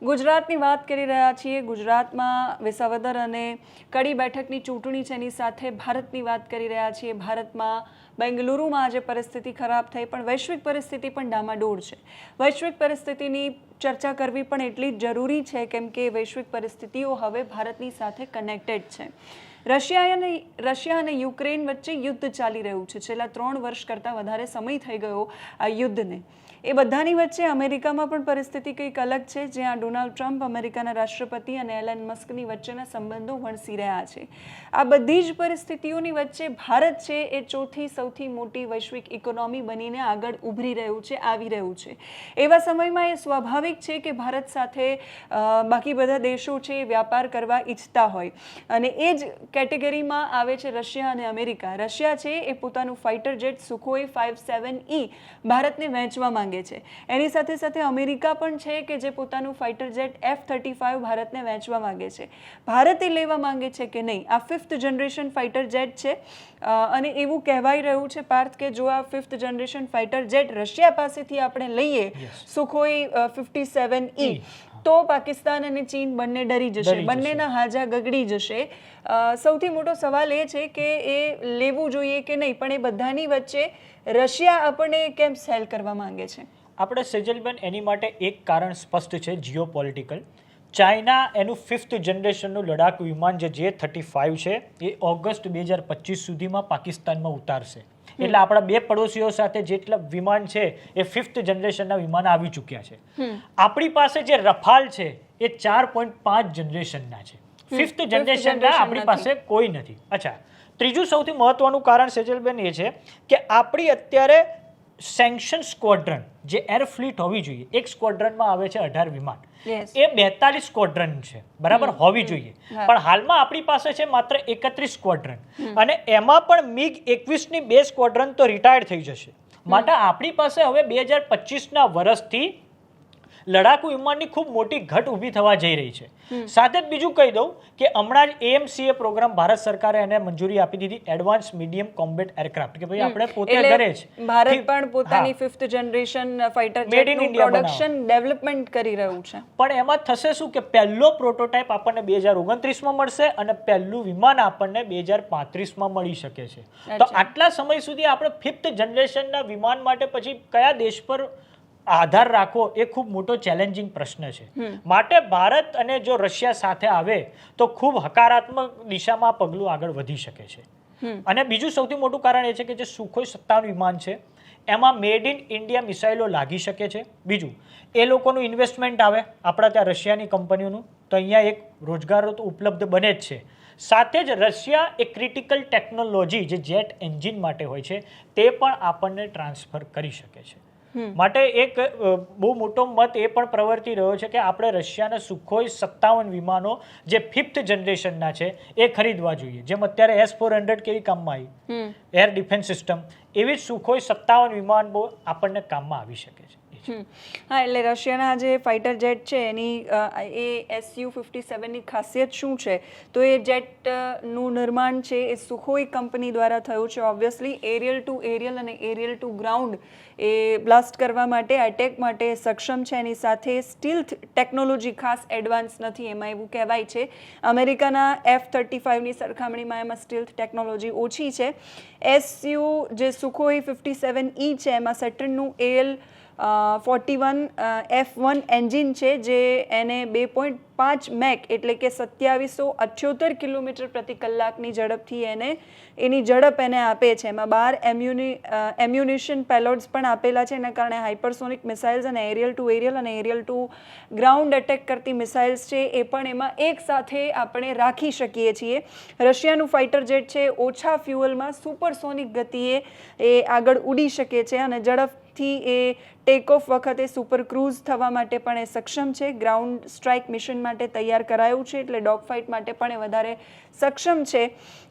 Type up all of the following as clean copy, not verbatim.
ગુજરાતની વાત કરી રહ્યા છીએ. ગુજરાતમાં વિસાવદર અને કડી બેઠકની ચૂંટણી છે, એની સાથે ભારતની વાત કરી રહ્યા છીએ. ભારતમાં બેંગલુરુમાં આજે પરિસ્થિતિ ખરાબ થઈ, પણ વૈશ્વિક પરિસ્થિતિ પણ ડામાડોળ છે. વૈશ્વિક પરિસ્થિતિની ચર્ચા કરવી પણ એટલી જ જરૂરી છે, કેમ કે વૈશ્વિક પરિસ્થિતિઓ હવે ભારતની સાથે કનેક્ટેડ છે. રશિયા અને યુક્રેન વચ્ચે યુદ્ધ ચાલી રહ્યું છે. છેલ્લા 3 વર્ષ કરતાં વધારે સમય થઈ ગયો આ યુદ્ધને. એ બધાની વચ્ચે અમેરિકામાં પણ પરિસ્થિતિ કંઈક અલગ છે, જ્યાં ડોનાલ્ડ ટ્રમ્પ અમેરિકાના રાષ્ટ્રપતિ અને એલન મસ્કની વચ્ચેના સંબંધો વણસી રહ્યા છે. આ બધી જ પરિસ્થિતિઓની વચ્ચે ભારત છે એ ચોથી સૌથી મોટી વૈશ્વિક ઇકોનોમી બનીને આગળ ઉભરી રહ્યું છે, આવી રહ્યું છે. એવા સમયમાં એ સ્વાભાવિક છે કે ભારત સાથે બાકી બધા દેશો છે એ વ્યાપાર કરવા ઈચ્છતા હોય, અને એ જ કેટેગરીમાં આવે છે રશિયા અને અમેરિકા. રશિયા છે એ પોતાનું ફાઇટર જેટ સુખોઈ 57E ભારતને વહેંચવા માંગે છે. એની સાથે સાથે અમેરિકા પણ છે કે જે પોતાનું ફાઇટર જેટ F-35 ભારતને વહેંચવા માંગે છે. ભારત એ લેવા માંગે છે કે નહીં. આ 5th જનરેશન ફાઇટર જેટ છે, અને એવું કહેવાઈ રહ્યું છે પાર્થ કે જો આ 5th generation fighter jet Russia પાસેથી આપણે લઈએ, સુખોઈ 57E, તો પાકિસ્તાન અને ચીન બંને ડરી જશે, બંનેના હાજા ગગડી જશે. સૌથી મોટો સવાલ એ છે કે એ લેવું જોઈએ કે નહીં, પણ એ બધાની વચ્ચે રશિયા આપણને કેમ સેલ કરવા માંગે છે? આપણે સેજલબેન એની માટે એક કારણ સ્પષ્ટ છે, જીઓપોલિટિકલ. ચાઇના એનું 5th જનરેશનનું લડાકુ વિમાન જે J-35 છે એ ઓગસ્ટ 2025 સુધીમાં પાકિસ્તાનમાં ઉતારશે. એટલે આપણા બે પડોશીઓ સાથે જેટલા વિમાન છે એ 5th જનરેશનના વિમાન આવી ચૂક્યા છે. આપણી પાસે જે રફાલ છે એ 4.5 જનરેશનના છે. 5th જનરેશનના આપણી પાસે કોઈ નથી. અચ્છા, ત્રીજું સૌથી મહત્વનું કારણ સેજલબેન એ છે કે આપણી અત્યારે સેન્કશન સ્ક્વોડ્રન જે એર ફ્લીટ હોવી જોઈએ, એક સ્ક્વોડ્રનમાં આવે છે 18 વિમાન, એ 42 સ્ક્વોડ્રન છે, બરાબર, હોવી જોઈએ. પણ હાલમાં આપણી પાસે છે માત્ર 31 સ્ક્વોડ્રન, અને એમાં પણ MiG-21 ની 2 સ્ક્વોડ્રન તો રિટાયર્ડ થઈ જશે. માટે આપણી પાસે હવે 2025ના વર્ષથી લડાકુ વિમાનની ખૂબ મોટી ઘટ ઊભી થવા જઈ રહી છે. સાથે જ બીજું કહી દઉં કે હમણાં જ AMCA પ્રોગ્રામ ભારત સરકારે એને મંજૂરી આપી દીધી, એડવાન્સ મીડિયમ કોમ્બેટ એરક્રાફ્ટ, કે ભાઈ આપણે પોતે ઘરે જ ભારત પણ પોતાની 5th જનરેશન ફાઇટર જેટનું પ્રોડક્શન ડેવલપમેન્ટ કરી રહ્યું છે. પણ એમાં થશે શું કે પહેલો પ્રોટોટાઇપ આપણને 2029માં મળશે અને પહેલું વિમાન આપણને 2035માં મળી શકે છે. તો આટલા સમય સુધી આપણે 5th જનરેશનના વિમાન માટે પછી કયા દેશ પર આધાર રાખવો એ ખૂબ મોટો ચેલેન્જિંગ પ્રશ્ન છે. માટે ભારત અને જો રશિયા સાથે આવે તો ખૂબ હકારાત્મક દિશામાં પગલું આગળ વધી શકે છે. અને બીજું સૌથી મોટું કારણ એ છે કે જે સુખોઈ 57 વિમાન છે એમાં મેડ ઇન ઇન્ડિયા મિસાઇલો લાગી શકે છે. બીજું એ લોકોનું ઇન્વેસ્ટમેન્ટ આવે આપણા ત્યાં રશિયાની કંપનીઓનું, તો અહીંયા એક રોજગાર તો ઉપલબ્ધ બને જ છે. સાથે જ રશિયા એ ક્રિટિકલ ટેકનોલોજી જે જેટ એન્જિન માટે હોય છે તે પણ આપણને ટ્રાન્સફર કરી શકે છે. માટે એક બહુ મોટો મત એ પણ પ્રવર્તી રહ્યો છે કે આપણે રશિયાના સુખોઈ 57 વિમાનો જે 5th જનરેશનના છે એ ખરીદવા જોઈએ. જેમ અત્યારે S-400 કેવી કામમાં આવી, એર ડિફેન્સ સિસ્ટમ, એવી જ સુખોઈ 57 વિમાન બહુ આપણને કામમાં આવી શકે છે. હા, એટલે રશિયાના જે ફાઇટર જેટ છે એની એ Su-57ની ખાસિયત શું છે? તો એ જેટનું નિર્માણ છે એ સુખોઈ કંપની દ્વારા થયું છે. ઓબ્વિયસલી એરિયલ ટુ એરિયલ અને એરિયલ ટુ ગ્રાઉન્ડ એ બ્લાસ્ટ કરવા માટે, એટેક માટે સક્ષમ છે. એની સાથે સ્ટીલ્થ ટેકનોલોજી ખાસ એડવાન્સ નથી, એમાં એવું કહેવાય છે. અમેરિકાના F-35ની સરખામણીમાં એમાં સ્ટીલ્થ ટેકનોલોજી ઓછી છે. Su જે સુખોઈ 57E છે એમાં સેટર્નનું AL-41 F1 એન્જિન છે, જે એને 2.5 મેક એટલે કે 2778 કિલોમીટર પ્રતિ કલાકની ઝડપથી એની ઝડપ એને આપે છે. એમાં 12 એમ્યુનિશન પેલોડ્સ પણ આપેલા છે. એના કારણે હાઇપરસોનિક મિસાઇલ્સ અને એરિયલ ટુ એરિયલ અને એરિયલ ટુ ગ્રાઉન્ડ એટેક કરતી મિસાઇલ્સ છે એ પણ એમાં એક સાથે આપણે રાખી શકીએ છીએ. રશિયાનું ફાઇટર જેટ છે ઓછા ફ્યુઅલમાં સુપરસોનિક ગતિએ એ આગળ ઉડી શકે છે, અને ઝડપથી એ ટેક ઓફ વખતે સુપર ક્રૂઝ થવા માટે પણ એ સક્ષમ છે. ગ્રાઉન્ડ સ્ટ્રાઇક મિશન માટે તૈયાર કરાયું છે, એટલે ડોગ ફાઇટ માટે પણ એ વધારે સક્ષમ છે.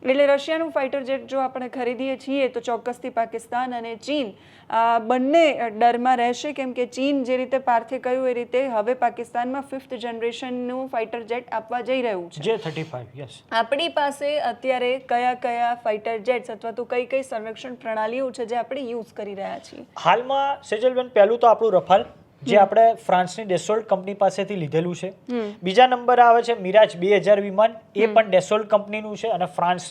એટલે રશિયાનું ફાઇટર જેટ જો આપણે ખરીદીએ છીએ તો ચોક્કસથી પાકિસ્તાન અને ચીન બંને ડરમાં રહેશે, કેમ કે ચીન જે રીતે પાર્થે કહ્યું એ રીતે હવે પાકિસ્તાનમાં 5th જનરેશનનું ફાઇટર જેટ આપવા જઈ રહ્યું છે, J-35. યસ, આપણી પાસે અત્યારે કયા કયા ફાઇટર જેટ્સ અથવા તો કઈ કઈ સંરક્ષણ પ્રણાલીઓ છે જે આપણે યુઝ કરી રહ્યા છીએ? હાલમાં સેજલબેન પહેલું તો આપણું રફાલ, જે આપણે ફ્રાન્સની ડેસોલ્ટ કંપની પાસેથી લીધેલું છે. બીજા નંબરે આવે છે મિરાજ 2000 વિમાન, એ પણ ડેસોલ્ટ કંપનીનું છે અને ફ્રાન્સ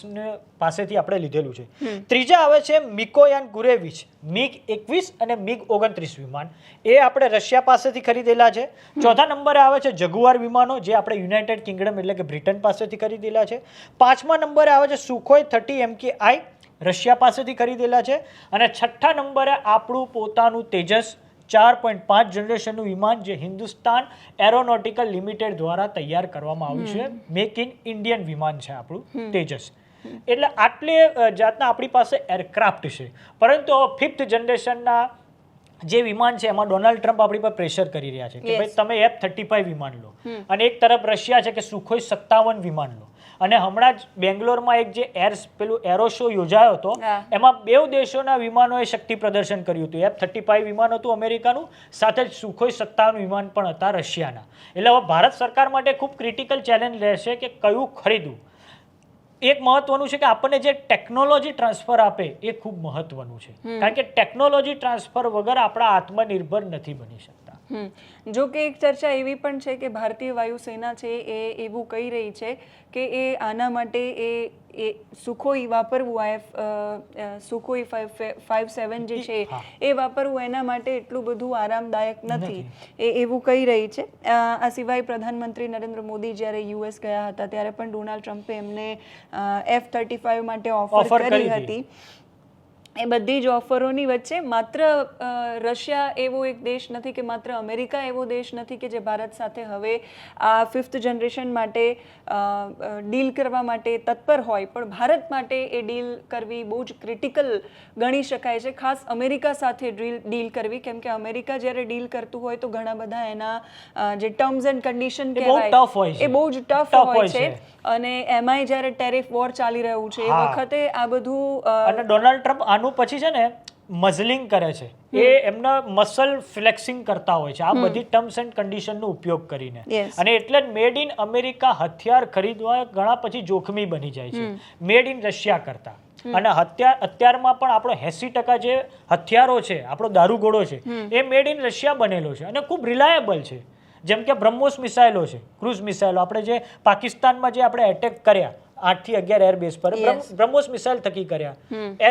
પાસેથી આપણે લીધેલું છે. ત્રીજા આવે છે મિકોયાન ગુરેવિચ MiG-21 અને MiG-29 વિમાન, એ આપણે રશિયા પાસેથી ખરીદેલા છે. ચોથા નંબરે આવે છે જગુઆર વિમાનો, જે આપણે યુનાઇટેડ કિંગડમ એટલે કે બ્રિટન પાસેથી ખરીદેલા છે. પાંચમા નંબરે આવે છે સુખોઈ 30 MKI, રશિયા પાસેથી ખરીદેલા છે. અને છઠ્ઠા નંબરે આપણું પોતાનું તેજસ 4.5 જનરેશનનું વિમાન, જે હિન્દુસ્તાન એરોનોટિકલ લિમિટેડ દ્વારા તૈયાર કરવામાં આવ્યું છે. મેક ઇન ઇન્ડિયન વિમાન છે આપણું તેજસ. એટલે આટલી જાતના આપણી પાસે એરક્રાફ્ટ છે. પરંતુ 5th જનરેશનના જે વિમાન છે એમાં ડોનાલ્ડ ટ્રમ્પ આપણી પર પ્રેશર કરી રહ્યા છે કે ભાઈ તમે F-35 વિમાન લો, અને એક તરફ રશિયા છે કે સુખોઈ 57 વિમાન લો. અને હમણાં જ બેંગ્લોરમાં એક જે એરો શો યોજાયો હતો, એમાં બે દેશોના વિમાનોએ શક્તિ પ્રદર્શન કર્યું હતું. F-35 વિમાન હતું અમેરિકાનું, સાથે જ સુખોઈ 57 વિમાન પણ હતા રશિયાના. એટલે હવે ભારત સરકાર માટે ખૂબ ક્રિટિકલ ચેલેન્જ રહેશે કે કયું ખરીદવું. એક મહત્વનું છે કે આપણને જે ટેકનોલોજી ટ્રાન્સફર આપે એ ખૂબ મહત્વનું છે, કારણ કે ટેકનોલોજી ટ્રાન્સફર વગર આપણા આત્મનિર્ભર નથી બની શકતા. જો કે એક ચર્ચા એવી પણ છે કે ભારતીય વાયુસેના છે એ એવું કહી રહી છે કે એ આના માટે એ સુખોઈ વાપરવું, સુખોઈ 57 જે છે એ વાપરવું એના માટે એટલું બધું આરામદાયક નથી, એ એવું કહી રહી છે. આ સિવાય પ્રધાનમંત્રી નરેન્દ્ર મોદી જ્યારે યુએસ ગયા હતા ત્યારે પણ ડોનાલ્ડ ટ્રમ્પે એમને F-35 માટે ઓફર કરી હતી. એ બધી જ ઓફરોની વચ્ચે માત્ર રશિયા એવો એક દેશ નથી કે માત્ર અમેરિકા એવો દેશ નથી કે જે ભારત સાથે હવે આ 5th જનરેશન માટે ડીલ કરવા માટે તત્પર હોય, પણ ભારત માટે એ ડીલ કરવી બહુ જ ક્રિટિકલ ગણી શકાય છે, ખાસ અમેરિકા સાથે ડીલ કરવી. કેમ કે અમેરિકા જ્યારે ડીલ કરતું હોય તો ઘણા બધા એના જે ટર્મ્સ એન્ડ કન્ડિશન કહેવાય એ બહુ જ ટફ હોય છે. અને એમાંય જ્યારે ટેરિફ વોર ચાલી રહ્યું છે એ વખતે આ બધું, અને ડોનાલ્ડ ટ્રમ્પ આનું પછી છે ને મઝલિંગ કરે છે, એ એમના મસલ ફ્લેક્સિંગ કરતા હોય છે આ બધી ટર્મ્સ એન્ડ કન્ડિશનનો ઉપયોગ કરીને. અને એટલે જ મેડ ઇન અમેરિકા હથિયાર ખરીદવા ઘણા પછી જોખમી બની જાય છે મેડ ઇન રશિયા કરતા. અને અત્યારમાં પણ આપણો 80% જે હથિયારો છે, આપણો દારૂગોળો છે, એ મેડ ઇન રશિયા બનેલો છે અને ખૂબ રિલાયેબલ છે. જેમ કે બ્રહ્મોસ મિસાઇલો છે, ક્રુઝ મિસાઇલો, આપણે જે પાકિસ્તાનમાં જે આપણે એટેક કર્યા 8 થી 11 એરબેઝ પર બ્રહ્મોસ મિસાઇલ થકી કર્યા.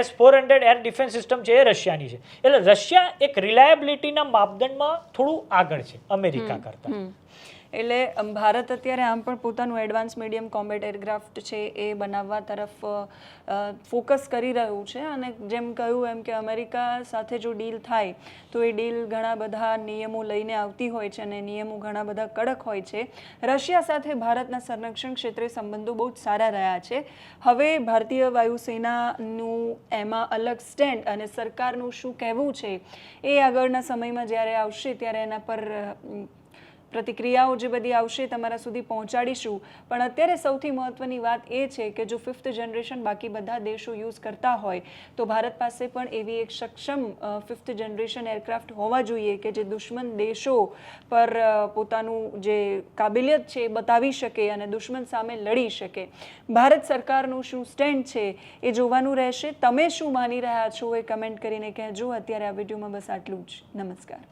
S-400 એર ડિફેન્સ સિસ્ટમ છે એ રશિયાની છે. એટલે રશિયા એક રિલાયબિલિટીના માપદંડમાં થોડું આગળ છે અમેરિકા કરતા. એટલે ભારત અત્યારે આમ પણ પોતાનું એડવાન્સ મીડિયમ કોમ્બેટ એરક્રાફ્ટ છે એ બનાવવા તરફ ફોકસ કરી રહ્યું છે. અને જેમ કહ્યું એમ કે અમેરિકા સાથે જો ડીલ થાય તો એ ડીલ ઘણા બધા નિયમો લઈને આવતી હોય છે અને નિયમો ઘણા બધા કડક હોય છે. રશિયા સાથે ભારતના સંરક્ષણ ક્ષેત્રે સંબંધો બહુ જ સારા રહ્યા છે. હવે ભારતીય વાયુસેનાનું એમાં અલગ સ્ટેન્ડ અને સરકારનું શું કહેવું છે એ આગળના સમયમાં જ્યારે આવશે ત્યારે એના પર પ્રતિક્રિયાઓ જે બધી આવશે તમારા સુધી પહોંચાડીશું. પણ અત્યારે સૌથી મહત્વની વાત એ છે કે જો 5th જનરેશન બાકી બધા દેશો યુઝ કરતા હોય તો ભારત પાસે પણ એવી એક સક્ષમ 5th જનરેશન એરક્રાફ્ટ હોવા જોઈએ કે જે દુશ્મન દેશો પર પોતાનું જે કાબિલિયત છે એ બતાવી શકે અને દુશ્મન સામે લડી શકે. ભારત સરકારનું શું સ્ટેન્ડ છે એ જોવાનું રહેશે. તમે શું માની રહ્યા છો એ કમેન્ટ કરીને કહેજો. અત્યારે આ વિડીયોમાં બસ આટલું જ. નમસ્કાર.